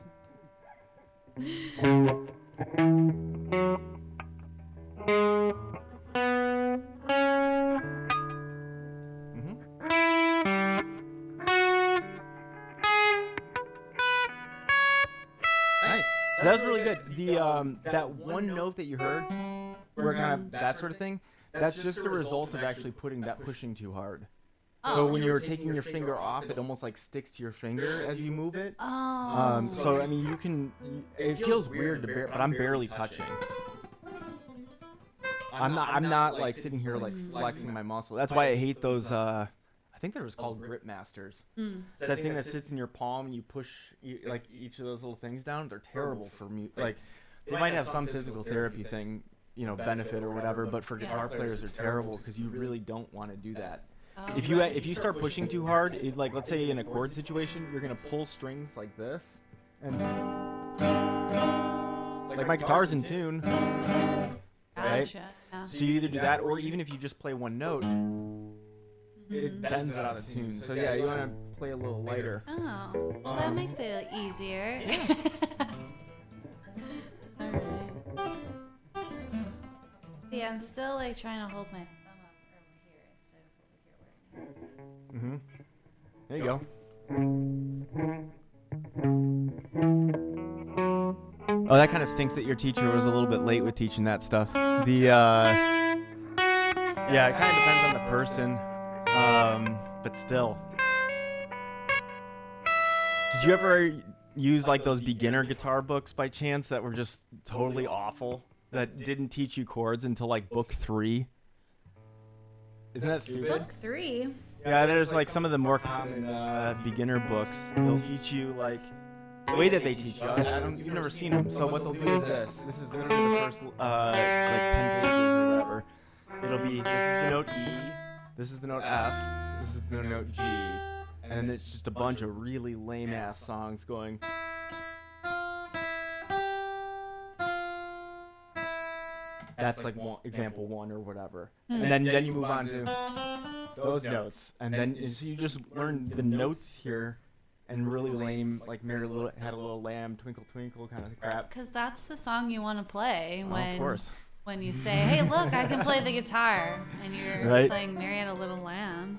Speaker 2: Nice. So that was really good. The that one note that you heard, where kind of that sort of thing, that's just a result of actually pushing too hard. So when you're taking your finger off, it almost like sticks to your finger as you move it.
Speaker 1: Oh.
Speaker 2: So I mean, it feels weird to but I'm barely touching. I'm not like sitting here like flexing my muscle. That's why I hate those. I think they're just called grip masters. It's that thing that sits in your palm and you push like each of those little things down. They're terrible for me. Like they might have some physical therapy thing, benefit or whatever, but for guitar players, they're terrible because you really don't want to do that. If you start pushing too hard, like let's say in a chord situation, you're gonna pull strings like this, and like my guitar's in tune, right?
Speaker 1: Gotcha. Yeah.
Speaker 2: So you either do that, or even if you just play one note, it bends it out of tune. So yeah, you want to play a little lighter.
Speaker 1: Oh, well that makes it easier. All right. See, I'm still like trying to hold my thumb up over here instead of over here where it is.
Speaker 2: There you go. Oh, that kind of stinks that your teacher was a little bit late with teaching that stuff. Yeah, it kind of depends on the person, but still. Did you ever use like those beginner guitar books by chance that were just totally awful, that didn't teach you chords until like book 3? Isn't that stupid?
Speaker 1: Book 3.
Speaker 2: Yeah, there's like some of the more common beginner books. They'll teach you like the way that they teach you. You've never seen them. So what they'll do is this. This is going to be the first like 10 pages or whatever. It'll be, this is the note E, this is the note F, this is the note G, and then it's just a bunch of really lame ass songs going. That's like example 1 or whatever. And then you move on to those notes, and then so you just learn the notes here, and really lame, like Mary Had a Little Lamb, Twinkle Twinkle kind of crap.
Speaker 1: Because that's the song you want to play
Speaker 2: Of course.
Speaker 1: when you say, "Hey, look, I can play the guitar," and you're playing "Mary Had a Little Lamb."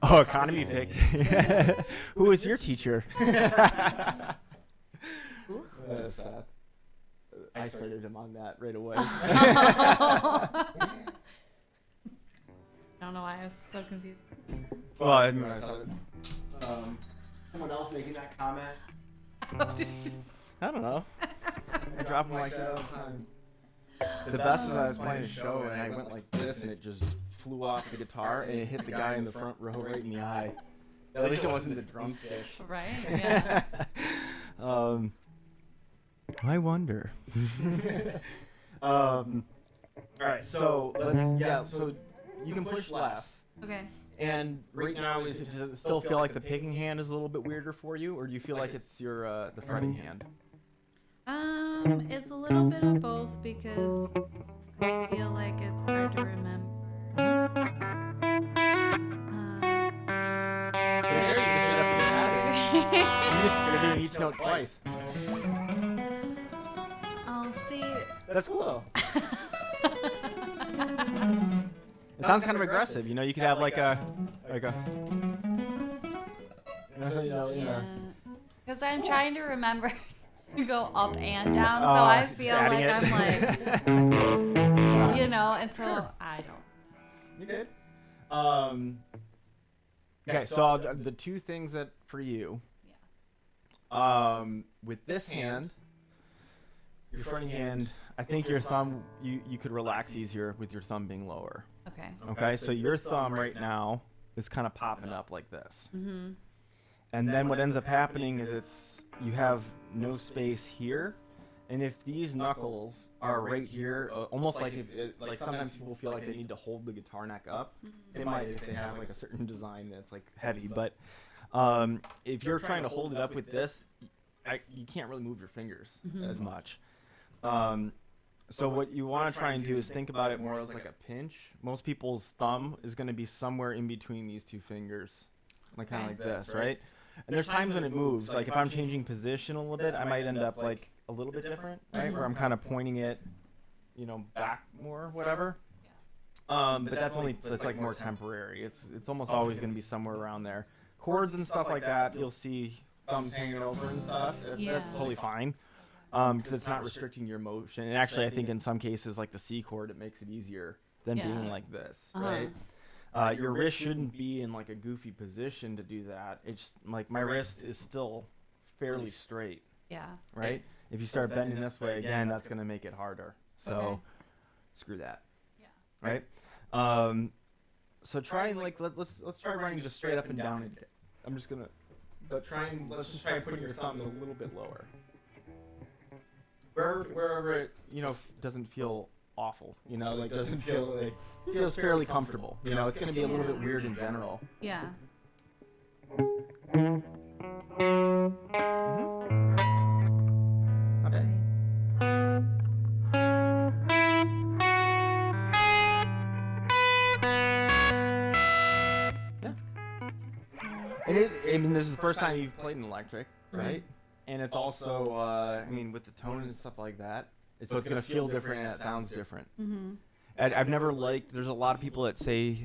Speaker 2: Oh, economy pick. Who was your teacher?
Speaker 1: Who?
Speaker 2: Seth. I started him on that right away.
Speaker 1: I don't know why I was so confused.
Speaker 2: Well, I thought someone else making that comment. I don't know. I drop them like that all the time. The best was I was playing a show and I went like this and it just flew off the guitar and it hit the guy in the front row right in the eye. At least it wasn't the drumstick.
Speaker 1: Right? Yeah.
Speaker 2: I wonder. All right, so so you can push less.
Speaker 1: Okay.
Speaker 2: And right now, does it still feel like the picking hand is a little bit weirder for you, or do you feel like it's your the fretting hand?
Speaker 1: It's a little bit of both because I feel like it's hard to remember.
Speaker 2: You're doing each note twice.
Speaker 1: Oh, see.
Speaker 2: That's cool. It sounds kind of aggressive. You could have like a.
Speaker 1: Because I'm trying to remember to go up and down, so I feel like I'm like, and so I don't.
Speaker 2: You good? Okay, so the two things that for you. Yeah. With this hand, your fretting hand, I think your thumb, you could relax easier with your thumb being lower. Okay, so your thumb right now is kind of popping up like this.
Speaker 1: Mm-hmm.
Speaker 2: And then what ends up happening is you have no space here, And if these knuckles are right here, almost like like sometimes people feel like they need to hold the guitar neck up. They might if they have like a certain design that's like heavy, but if you're trying to hold it up with this, you can't really move your fingers as much. So what you want to try and do is think about it more as like a pinch. Most people's thumb is going to be somewhere in between these two fingers, like kind of like this, right? And there's times when it moves. Like if I'm changing position a little bit, I might end up like a little bit different, right? Where I'm kind of pointing it, back more, whatever. But that's like more temporary. It's almost always going to be somewhere around there. Chords and stuff like that, you'll see thumbs hanging over and stuff. That's totally fine. Because it's not restricting your motion. And actually, I think in some cases, like the C chord, it makes it easier than being like this, right? Your wrist shouldn't be in like a goofy position to do that. It's like my wrist is still fairly straight.
Speaker 1: Yeah.
Speaker 2: Right? If you start bending this way again, that's going to make it harder. So screw that. Yeah. Right? So try and like let's try running just straight up and down. I'm just gonna, let's just try putting your thumb a little bit lower. Wherever it doesn't feel awful, like doesn't feel like feels fairly comfortable. It's gonna be a little bit weird in general.
Speaker 1: Yeah.
Speaker 2: Not bad. That's good. And this is the first time you've played an electric, right? And it's also, with the tone and stuff like that, so it's going to feel different and it sounds different.
Speaker 1: Mm-hmm.
Speaker 2: I've never there's a lot of people that say,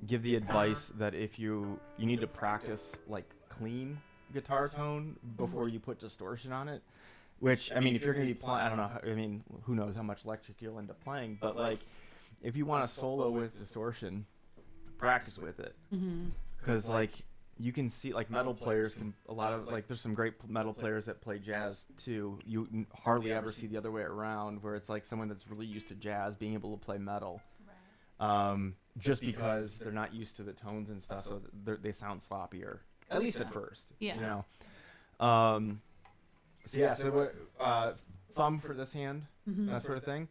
Speaker 2: give the advice that if you need to practice like clean guitar tone before you put distortion on it, which, if you're going to be playing, I don't know, who knows how much electric you'll end up playing, but like, if you want to solo with distortion, practice with it. Because like, you can see like metal players there's some great metal players that play jazz too. You hardly ever see the other way around, where it's like someone that's really used to jazz being able to play metal, just because they're not used to the tones and stuff, so they sound sloppier, at least at first. So thumb for this hand, that sort of thing.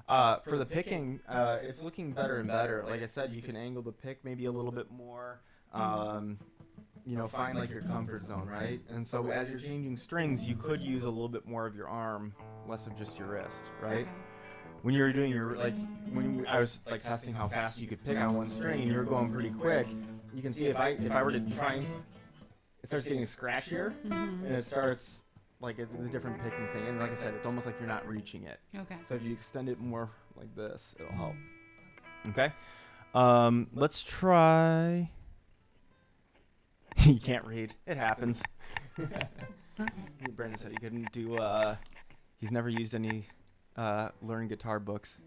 Speaker 2: For the picking, it's looking better and better. Like I said, you can angle the pick maybe a little bit more. Find like your comfort zone, right? And so as you're changing strings, you could use a little bit more of your arm, less of just your wrist, right? When you're doing when I was like testing how fast you could pick on one string and you were going pretty quick, you can see if I were to try, it starts getting scratchier, and it starts like it's a different picking thing. And like I said, it's almost like you're not reaching it.
Speaker 1: Okay.
Speaker 2: So if you extend it more like this, it'll help. Okay. Let's try. You can't read. It happens. Brandon said he couldn't do. He's never used any learn guitar books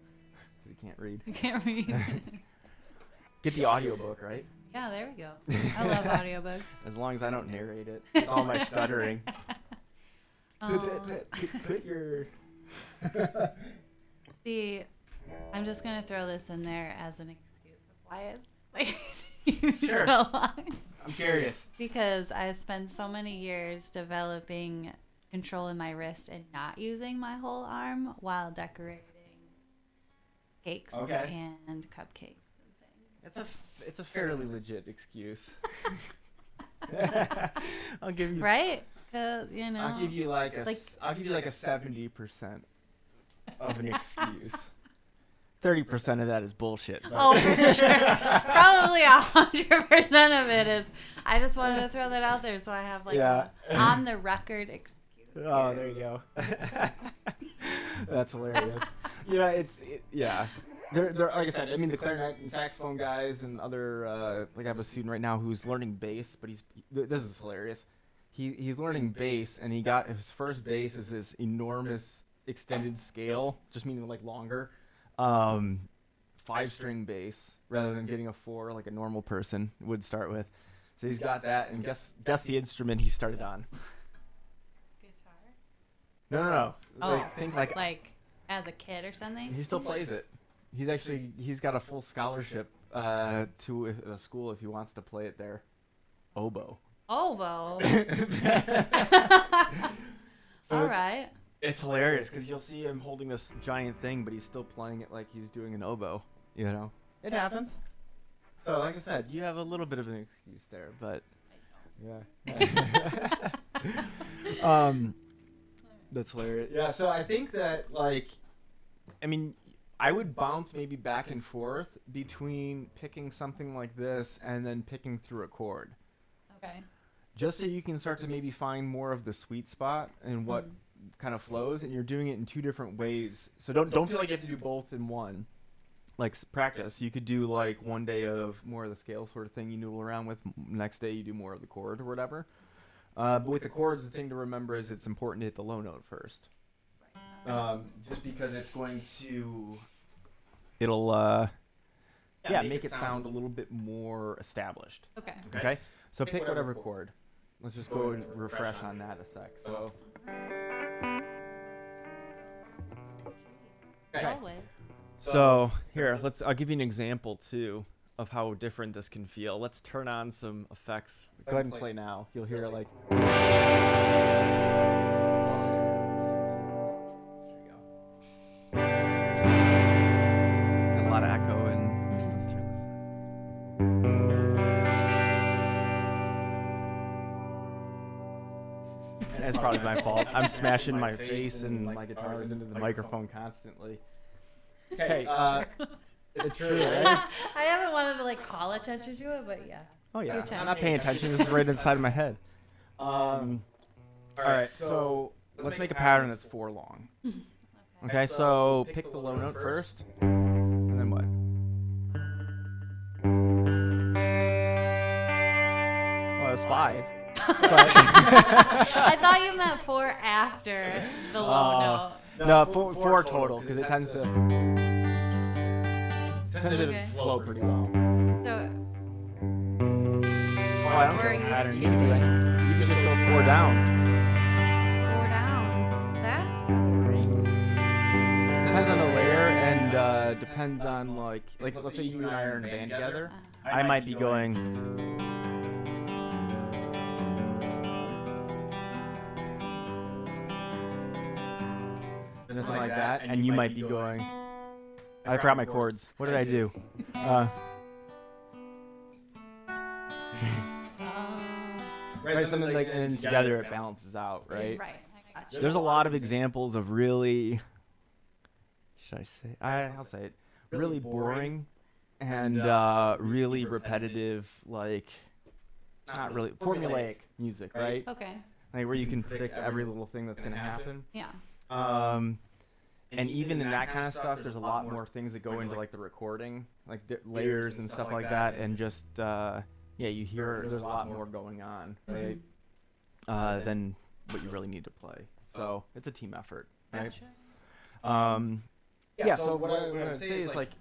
Speaker 2: because he can't read.
Speaker 1: I can't read.
Speaker 2: Get the audiobook, right?
Speaker 1: Yeah, there we go. I love audiobooks.
Speaker 2: As long as I don't narrate it. With all my stuttering. Put your.
Speaker 1: See, I'm just gonna throw this in there as an excuse of why it's like so long.
Speaker 2: I'm curious.
Speaker 1: Because I spent so many years developing control in my wrist and not using my whole arm while decorating cakes and cupcakes and things.
Speaker 2: It's a fairly legit excuse. I'll give you
Speaker 1: right. I'll
Speaker 2: give you like a 70% of an excuse. 30% of that is bullshit.
Speaker 1: Oh, for sure. Probably 100% of it is. I just wanted to throw that out there so I have like a on the record excuse.
Speaker 2: Oh, there you go. That's hilarious. They're like I said. The clarinet and saxophone guys and other like I have a student right now who's learning bass, but this is hilarious. He's learning bass, and he got his first bass is this enormous extended scale, just meaning like longer. 5-string bass rather than getting a 4 like a normal person would start with. So he's got that, and guess the instrument he started on.
Speaker 1: Guitar?
Speaker 2: No.
Speaker 1: Oh, think like as a kid or something?
Speaker 2: He still plays it. He's got a full scholarship to a school if he wants to play it there. Oboe.
Speaker 1: Oboe.
Speaker 2: So
Speaker 1: all right.
Speaker 2: It's hilarious because you'll see him holding this giant thing, but he's still playing it like he's doing an oboe. You know, it happens. So, like I said, you have a little bit of an excuse there, but yeah. That's hilarious. Yeah. So I think that I mean, I would bounce maybe back and forth between picking something like this and then picking through a chord.
Speaker 1: Okay.
Speaker 2: Just so you can start to maybe find more of the sweet spot and what kind of flows, and you're doing it in two different ways. So don't feel like you have to do both in one. Like practice, you could do like one day of more of the scale sort of thing you noodle around with. Next day you do more of the chord or whatever. But with the chords, the thing to remember is it's important to hit the low note first. Just because it'll make it sound a little bit more established. Okay. So pick whatever chord. Let's just go and refresh on that a sec. So. Okay. So here, I'll give you an example too of how different this can feel. Let's turn on some effects. Go ahead and play now. You'll hear it like. Got a lot of echo and. Let's turn this. That's probably my fault. I'm smashing my face and my guitars into the microphone constantly. Okay, it's true, right?
Speaker 1: I haven't wanted to like call attention to it, but yeah.
Speaker 2: Oh yeah, I'm not paying attention. This is right inside of my head. All right, so let's make a pattern that's 4 long. Okay, so pick the low note first, and then what? Well, it was 5.
Speaker 1: I thought you meant 4 after the low note.
Speaker 2: No, 4 total, because it tends to flow pretty well.
Speaker 1: So,
Speaker 2: I don't
Speaker 1: where
Speaker 2: know
Speaker 1: are
Speaker 2: pattern.
Speaker 1: you
Speaker 2: You
Speaker 1: skipping?
Speaker 2: can just go 4 downs.
Speaker 1: 4 downs. That's boring.
Speaker 2: Depends on the layer and depends on like let's say you and I are in a band together. I might be going. Something like that, and you might be going. I forgot my chords. What did I do? Right, something like, and then together it balances out, right?
Speaker 1: Right. I got you.
Speaker 2: There's a lot of examples of really, should I say? I'll say it. Really boring and really repetitive, like not really formulaic music, right?
Speaker 1: Okay.
Speaker 2: Like where you can predict every little thing that's gonna happen.
Speaker 1: Yeah.
Speaker 2: And even in that kind of stuff, there's a lot more things that go into like the recording, like layers and stuff like that, and just you hear there's a lot more going on, right? Than what you really need to play. So it's a team effort, right? So what I would say is like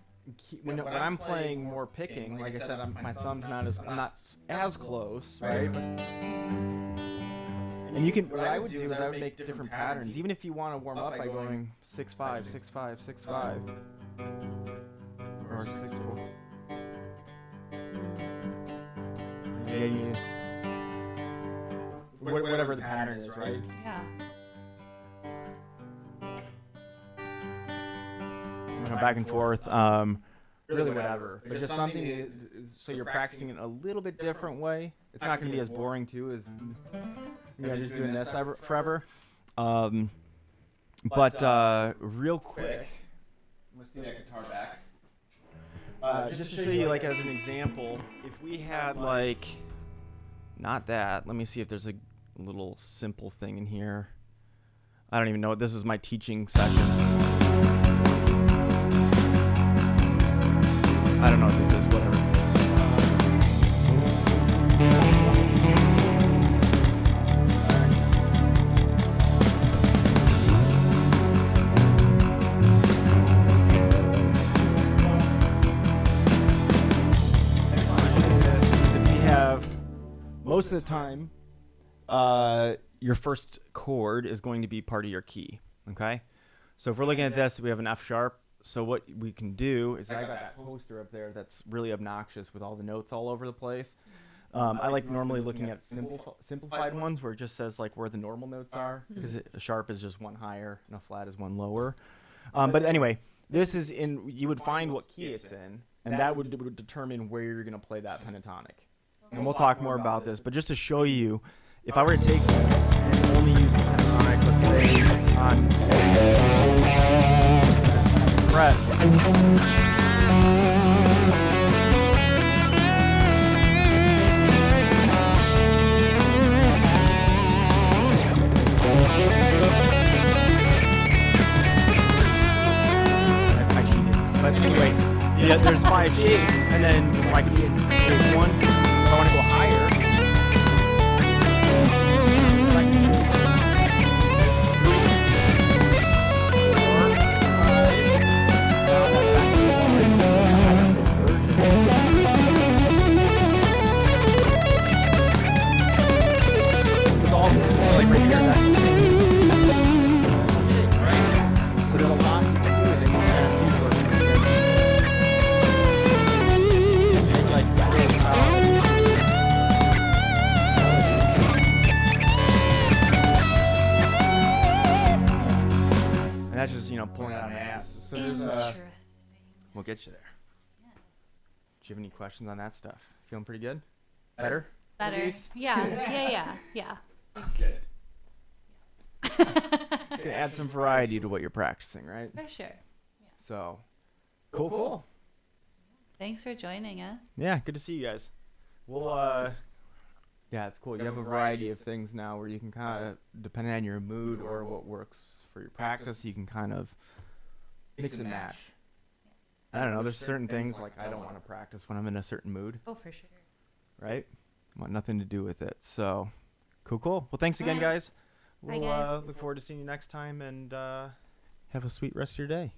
Speaker 2: when I'm playing more picking, like I said, my thumb's I'm not as close, right? And you can, what I would do is I would make different patterns, even if you want to warm up by going 6-5, 6-5, 6-5, or 6-4. Whatever the pattern is, right?
Speaker 1: Yeah.
Speaker 2: Back and forth, really whatever. But just something so you're practicing it a little bit different way. It's not going to be as boring too as just doing this forever. But real quick, let's do that guitar back. Just to show you, like as an example, if we had like not that. Let me see if there's a little simple thing in here. I don't even know. This is my teaching session. I don't know what this is, whatever. Most of the time, your first chord is going to be part of your key, okay? So if we're looking at this, we have an F sharp. So what we can do is I got that poster up there that's really obnoxious with all the notes all over the place. I like normally looking at simplified ones where it just says like where the normal notes are, because a sharp is just one higher and a flat is one lower. But anyway, this is you would find what key it's in, and that would determine where you're going to play that pentatonic. And we'll talk more about this, but just to show you, if I were to take this and only use the pentatonic, let's say on fret. But anyway, yeah, there's 5 shades, and then so I could do shade 1. If I want to go higher, second shade, 3, 4, 5. Now that's back to 1. It's all like right here. That's the same. Right? So there's a lot to do with it. And that's just, pulling out my ass. So we'll get you there.
Speaker 1: Yes.
Speaker 2: Do you have any questions on that stuff? Feeling pretty good? Better?
Speaker 1: Better. Yeah.
Speaker 2: Good. It's going to add some variety to what you're practicing, right?
Speaker 1: For sure.
Speaker 2: So, cool.
Speaker 1: Thanks for joining us.
Speaker 2: Yeah, good to see you guys. We'll, yeah, it's cool. You have a variety of things now where you can kind of, depending on your mood or what works for your practice, you can kind of mix and match. I don't know. There's certain things like I don't want to practice when I'm in a certain mood.
Speaker 1: Oh, for sure.
Speaker 2: Right? I want nothing to do with it. So, cool. Well, thanks again, guys.
Speaker 1: Bye,
Speaker 2: We'll
Speaker 1: guys.
Speaker 2: look forward to seeing you next time, and have a sweet rest of your day.